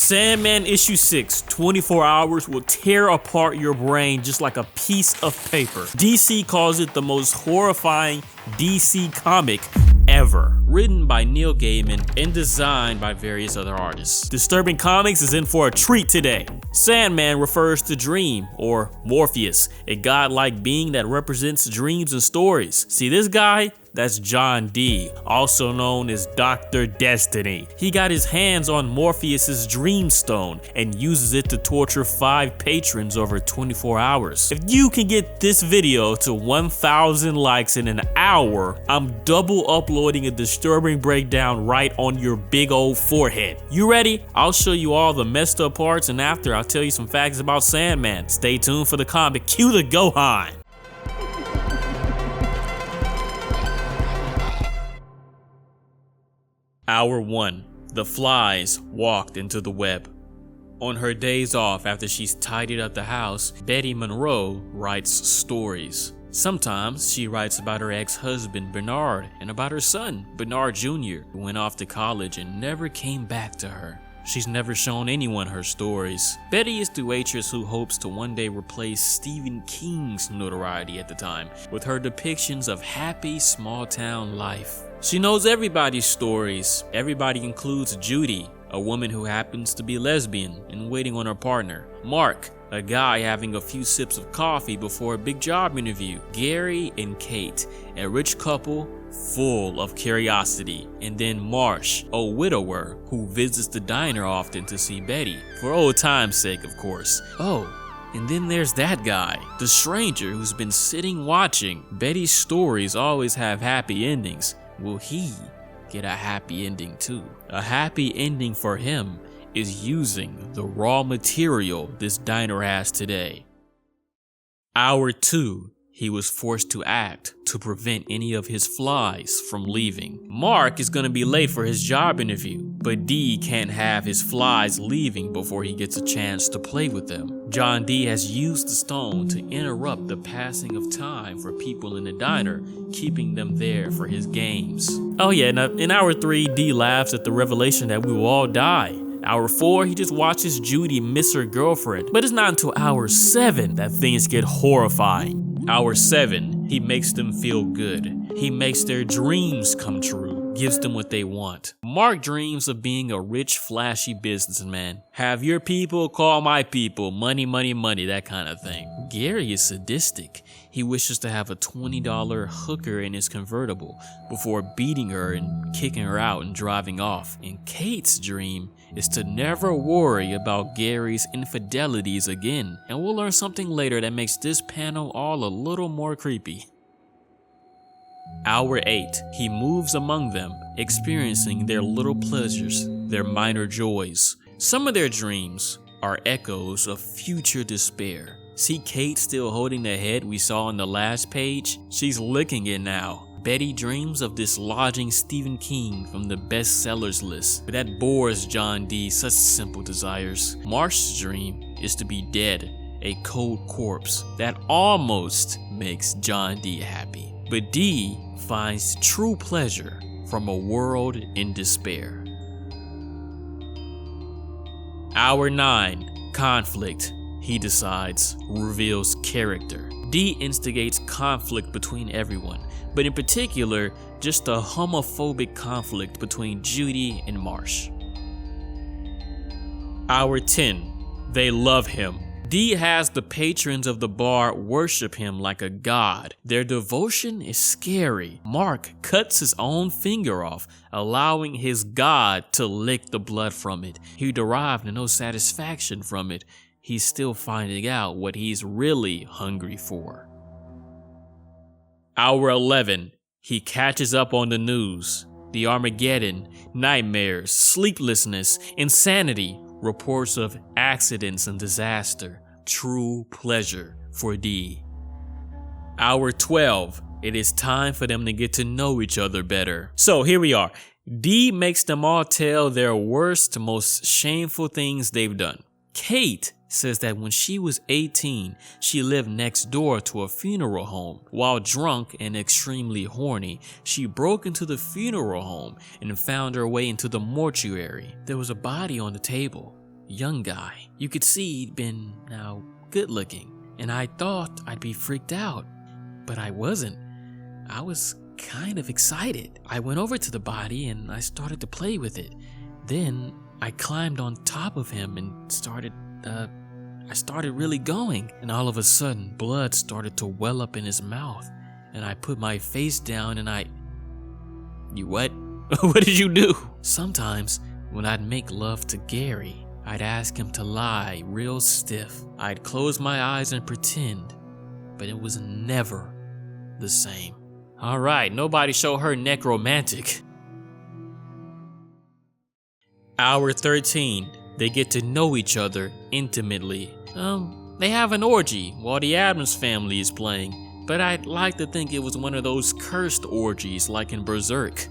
Sandman issue 6, 24 hours will tear apart your brain just like a piece of paper. DC calls it the most horrifying DC comic ever. Written by Neil Gaiman and designed by various other artists. Disturbing Comics is in for a treat today. Sandman refers to Dream, or Morpheus, a godlike being that represents dreams and stories. See this guy? That's John Dee, also known as Dr. Destiny. He got his hands on Morpheus's Dream Stone and uses it to torture 5 patrons over 24 hours. If you can get this video to 1,000 likes in an hour, I'm double uploading a disturbing breakdown right on your big old forehead. You ready? I'll show you all the messed up parts, and after I'll tell you some facts about Sandman. Stay tuned for the comic. Cue the Gohan. Hour 1. The flies walked into the web. On her days off after she's tidied up the house, Betty Monroe writes stories. Sometimes she writes about her ex-husband Bernard and about her son, Bernard Jr., who went off to college and never came back to her. She's never shown anyone her stories. Betty is the waitress who hopes to one day replace Stephen King's notoriety at the time with her depictions of happy small-town life. She knows everybody's stories. Everybody includes Judy, a woman who happens to be lesbian and waiting on her partner. Mark, a guy having a few sips of coffee before a big job interview. Gary and Kate, a rich couple full of curiosity. And then Marsh, a widower who visits the diner often to see Betty, for old time's sake, of course. Oh, and then there's that guy, the stranger who's been sitting watching. Betty's stories always have happy endings. Will he get a happy ending too? A happy ending for him is using the raw material this diner has today. Hour 2. He was forced to act to prevent any of his flies from leaving. Mark is gonna be late for his job interview, but Dee can't have his flies leaving before he gets a chance to play with them. John Dee has used the stone to interrupt the passing of time for people in the diner, keeping them there for his games. Oh yeah, now in hour 3, Dee laughs at the revelation that we will all die. Hour 4, he just watches Judy miss her girlfriend, but it's not until hour 7 that things get horrifying. Hour 7, he makes them feel good. He makes their dreams come true, gives them what they want. Mark dreams of being a rich, flashy businessman. Have your people call my people, money, money, money, that kind of thing. Gary is sadistic. He wishes to have a $20 hooker in his convertible before beating her and kicking her out and driving off. And Kate's dream is to never worry about Gary's infidelities again. And we'll learn something later that makes this panel all a little more creepy. Hour 8, he moves among them, experiencing their little pleasures, their minor joys. Some of their dreams are echoes of future despair. See Kate still holding the head we saw on the last page? She's licking it now. Betty dreams of dislodging Stephen King from the bestsellers list, but that bores John Dee, such simple desires. Marsh's dream is to be dead, a cold corpse. That almost makes John Dee happy. But Dee finds true pleasure from a world in despair. Hour 9, conflict. He decides, reveals character. Dee instigates conflict between everyone, but in particular, just a homophobic conflict between Judy and Marsh. Hour 10, they love him. Dee has the patrons of the bar worship him like a god. Their devotion is scary. Mark cuts his own finger off, allowing his god to lick the blood from it. He derived no satisfaction from it. He's still finding out what he's really hungry for. Hour 11, he catches up on the news. The Armageddon, nightmares, sleeplessness, insanity, reports of accidents and disaster. True pleasure for Dee. Hour 12, it is time for them to get to know each other better. So here we are. Dee makes them all tell their worst, most shameful things they've done. Kate says that when she was 18, she lived next door to a funeral home. While drunk and extremely horny, she broke into the funeral home and found her way into the mortuary. There was a body on the table. young guy. You could see he'd been now good looking, and I thought I'd be freaked out, but I wasn't. I was kind of excited. I went over to the body and I started to play with it. Then I climbed on top of him and I started really going, and all of a sudden blood started to well up in his mouth, and I put my face down and You what? What did you do? Sometimes when I'd make love to Gary, I'd ask him to lie real stiff. I'd close my eyes and pretend, but it was never the same. Alright, nobody show her necromantic. Hour 13. They get to know each other intimately. They have an orgy while the Addams Family is playing, but I'd like to think it was one of those cursed orgies like in Berserk.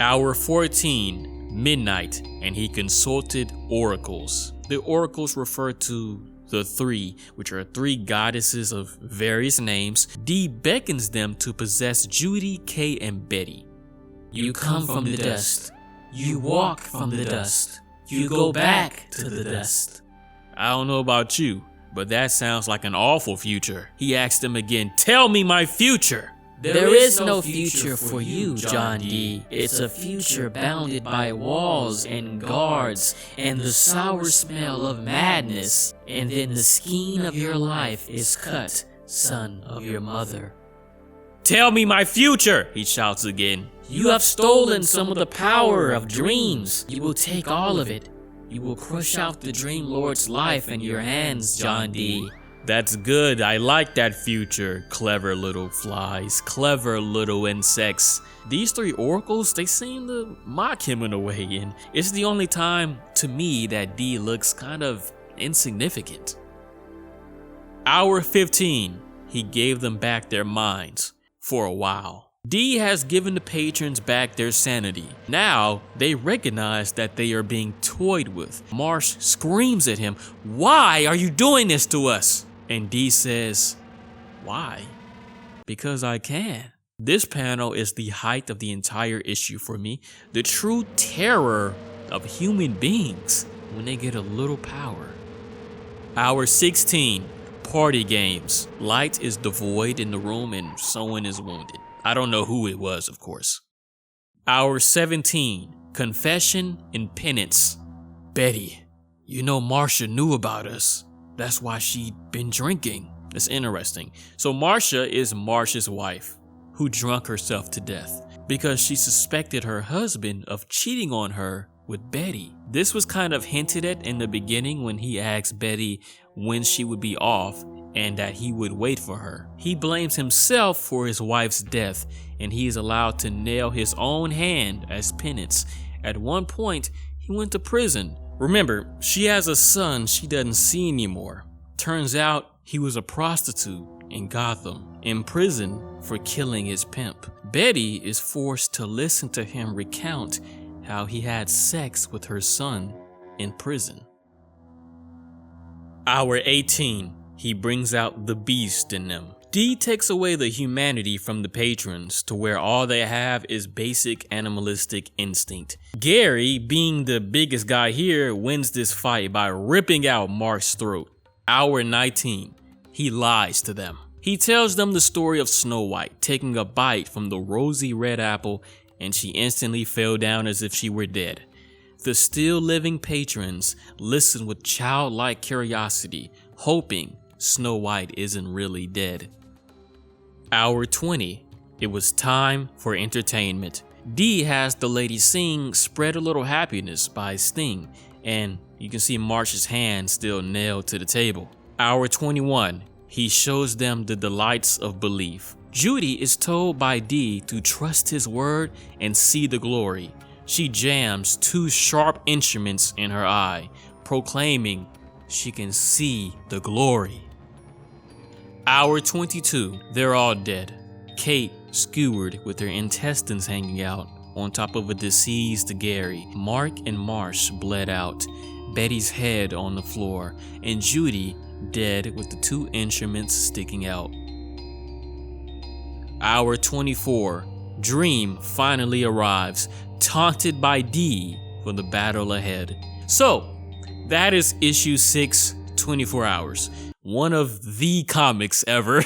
Hour 14, midnight, and he consulted oracles. The oracles refer to the three, which are three goddesses of various names. Dee beckons them to possess Judy, Kay, and Betty. You come from the dust. You walk from the dust. You go back to the dust. I don't know about you, but that sounds like an awful future. He asked them again, tell me my future. There is no future for you, John Dee. It's a future bounded by walls and guards and the sour smell of madness. And then the skein of your life is cut, son of your mother. Tell me my future, he shouts again. You have stolen some of the power of dreams. You will take all of it. You will crush out the Dream Lord's life in your hands, John Dee. That's good. I like that future. Clever little flies, clever little insects. These three oracles, they seem to mock him in a way, and it's the only time to me that Dee looks kind of insignificant. Hour 15. He gave them back their minds for a while. Dee has given the patrons back their sanity. Now, they recognize that they are being toyed with. Marsh screams at him, why are you doing this to us? And Dee says, why? Because I can. This panel is the height of the entire issue for me. The true terror of human beings when they get a little power. Hour 16, party games. Light is devoid in the room and someone is wounded. I don't know who it was, of course. Hour 17, confession and penance. Betty, you know Marcia knew about us. That's why she'd been drinking. It's interesting. So Marcia is Marsh's wife, who drunk herself to death because she suspected her husband of cheating on her with Betty. This was kind of hinted at in the beginning when he asked Betty when she would be off and that he would wait for her. He blames himself for his wife's death, and he is allowed to nail his own hand as penance. At one point, he went to prison. Remember, she has a son she doesn't see anymore. Turns out he was a prostitute in Gotham, in prison for killing his pimp. Betty is forced to listen to him recount how he had sex with her son in prison. Hour 18. He brings out the beast in them. Dee takes away the humanity from the patrons to where all they have is basic animalistic instinct. Gary, being the biggest guy here, wins this fight by ripping out Mark's throat. Hour 19. He lies to them. He tells them the story of Snow White taking a bite from the rosy red apple and she instantly fell down as if she were dead. The still living patrons listen with childlike curiosity, hoping Snow White isn't really dead. Hour 20. It was time for entertainment. Dee has the lady sing Spread a Little Happiness by Sting, and you can see Marsh's hand still nailed to the table. Hour 21. He shows them the delights of belief. Judy is told by Dee to trust his word and see the glory. She jams two sharp instruments in her eye, proclaiming she can see the glory. Hour 22. They're all dead. Kate skewered with her intestines hanging out on top of a deceased Gary. Mark and Marsh bled out, Betty's head on the floor, and Judy dead with the two instruments sticking out. Hour 24. Dream finally arrives, taunted by Dee for the battle ahead. So, that is issue 6, 24 Hours. One of the comics ever.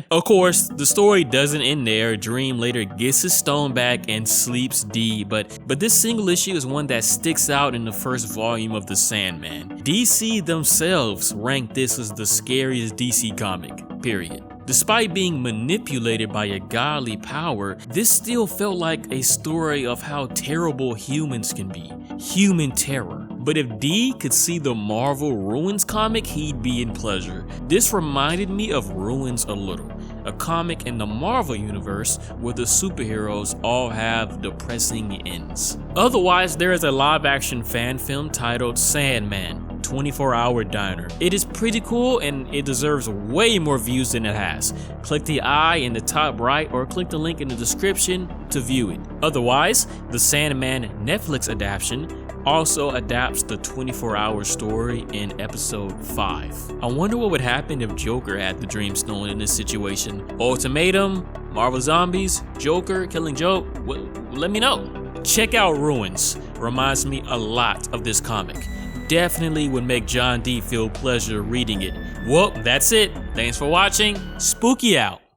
Of course, the story doesn't end there. Dream later gets his stone back and sleeps D, but this single issue is one that sticks out in the first volume of the Sandman. DC themselves ranked this as the scariest DC comic, period. Despite being manipulated by a godly power, this still felt like a story of how terrible humans can be. Human terror. But if D could see the Marvel Ruins comic, he'd be in pleasure. This reminded me of Ruins a little, a comic in the Marvel universe where the superheroes all have depressing ends. Otherwise, there is a live-action fan film titled Sandman, 24-Hour Diner. It is pretty cool and it deserves way more views than it has. Click the eye in the top right or click the link in the description to view it. Otherwise, the Sandman Netflix adaptation also adapts the 24-hour story in episode 5. I wonder what would happen if Joker had the Dream Stone in this situation. Ultimatum, Marvel Zombies, Joker, Killing Joke, let me know. Check out Ruins, reminds me a lot of this comic. Definitely would make John D feel pleasure reading it. Well, that's it. Thanks for watching. Spooky out.